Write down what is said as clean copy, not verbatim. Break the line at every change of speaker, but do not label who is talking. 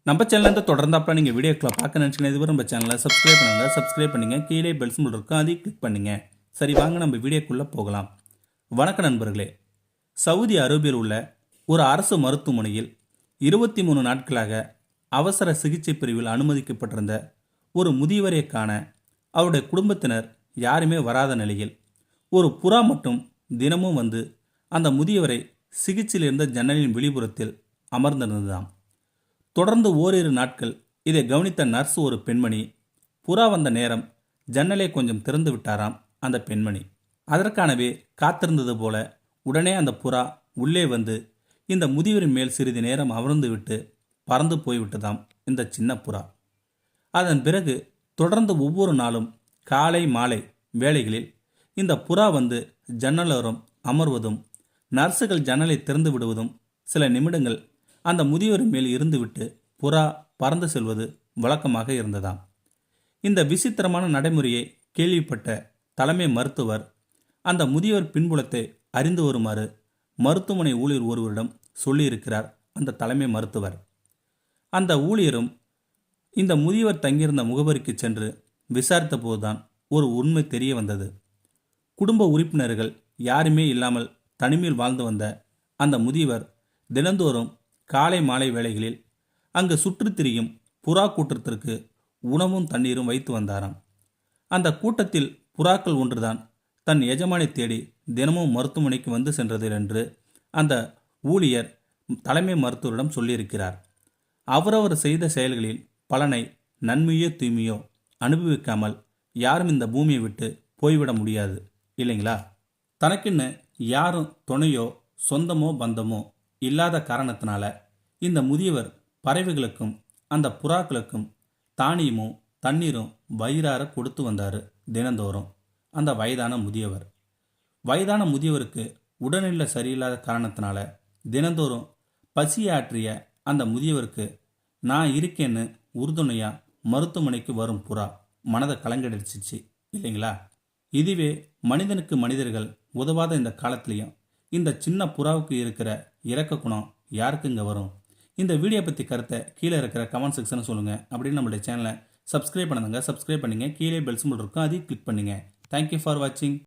நம்ம சேனல்லேருந்து தொடர்ந்தாப்புல நீங்கள் வீடியோக்களை பார்க்க நினச்சிங்கன்னா இதுவரை நம்ம சேனலை சப்ஸ்கிரைப் பண்ணுங்கள் கீழே பெல் சிம்பிள் இருக்கும் அதையும் கிளிக் பண்ணுங்கள். சரி வாங்க நம்ம வீடியோக்குள்ளே போகலாம். வணக்கம் நண்பர்களே. சவுதி அரேபியாவில் உள்ள ஒரு அரசு மருத்துவமனையில் 23 நாட்களாக அவசர சிகிச்சை பிரிவில் அனுமதிக்கப்பட்டிருந்த ஒரு முதியவரை காண அவருடைய குடும்பத்தினர் யாருமே வராத நிலையில் ஒரு புறா மட்டும் தினமும் வந்து அந்த முதியவரை சிகிச்சையில் இருந்த ஜன்னலின் வெளிப்புறத்தில் அமர்ந்திருந்ததாம். தொடர்ந்து ஓரிரு நாட்கள் இதை கவனித்த நர்ஸ் ஒரு பெண்மணி, புறா வந்த நேரம் ஜன்னலை கொஞ்சம் திறந்து விட்டாராம் அந்த பெண்மணி. அதற்கானவே காத்திருந்தது போல உடனே அந்த புறா உள்ளே வந்து இந்த முதியவரின் மேல் சிறிது நேரம் அமர்ந்து விட்டு பறந்து போய்விட்டதாம் இந்த சின்ன புறா. அதன் பிறகு தொடர்ந்து ஒவ்வொரு நாளும் காலை மாலை வேளைகளில் இந்த புறா வந்து ஜன்னலோரம் அமர்வதும் நர்ஸுகள் ஜன்னலை திறந்து விடுவதும் சில நிமிடங்கள் அந்த முதியோரின் மேல் இருந்துவிட்டு புறா பறந்து செல்வது வழக்கமாக இருந்ததாம். இந்த விசித்திரமான நடைமுறையை கேள்விப்பட்ட தலைமை மருத்துவர் அந்த முதியோர் பின்புலத்தை அறிந்து வருமாறு மருத்துவமனை ஊழியர் ஒருவரிடம் சொல்லியிருக்கிறார் அந்த தலைமை மருத்துவர். அந்த ஊழியரும் இந்த முதியவர் தங்கியிருந்த முகவரிக்கு சென்று விசாரித்த போதுதான் ஒரு உண்மை தெரிய வந்தது. குடும்ப உறுப்பினர்கள் யாருமே இல்லாமல் தனிமையில் வாழ்ந்து வந்த அந்த முதியவர் தினந்தோறும் காலை மாலை வேளைகளில் அங்கு சுற்றித் திரியும் புறா கூட்டத்திற்கு உணவும் தண்ணீரும் வைத்து வந்தாராம். அந்த கூட்டத்தில் புறாக்கள் ஒன்றுதான் தன் எஜமானை தேடி தினமும் மருத்துவமனைக்கு வந்து சென்றது என்று அந்த ஊழியர் தலைமை மருத்துவரிடம் சொல்லியிருக்கிறார். அவரவர் செய்த செயல்களில் பலனை நன்மையோ தீமையோ அனுபவிக்காமல் யாரும் இந்த பூமியை விட்டு போய்விட முடியாது இல்லைங்களா? தனக்குன்னு யாரும் துணையோ சொந்தமோ பந்தமோ இல்லாத காரணத்தினால இந்த முதியவர் பறவைகளுக்கும் அந்த புறாக்களுக்கும் தானியமும் தண்ணீரும் வயிறார கொடுத்து வந்தார் தினந்தோறும் அந்த வயதான முதியவருக்கு உடல்நிலை சரியில்லாத காரணத்தினால தினந்தோறும் பசியாற்றிய அந்த முதியவருக்கு நான் இருக்கேன்னு உறுதுணையா மருத்துவமனைக்கு வரும் புறா மனதை கலங்கடிச்சிச்சு இல்லைங்களா? இதுவே மனிதனுக்கு மனிதர்கள் உதவாத இந்த காலத்திலையும் இந்த சின்ன புறாவுக்கு இருக்கிற இரக்க குணம் யாருக்குங்க வரும்? இந்த வீடியோ பற்றி கருத்தை கீழே இருக்கிற கமெண்ட் செக்ஷனில் சொல்லுங்கள். அப்படின்னு நம்மளுடைய சேனலை சப்ஸ்கிரைப் பண்ணுங்க. கீழே பெல் சிம்பிள் இருக்கும், அதையும் கிளிக் பண்ணுங்கள். தேங்க்யூ ஃபார் வாட்சிங்.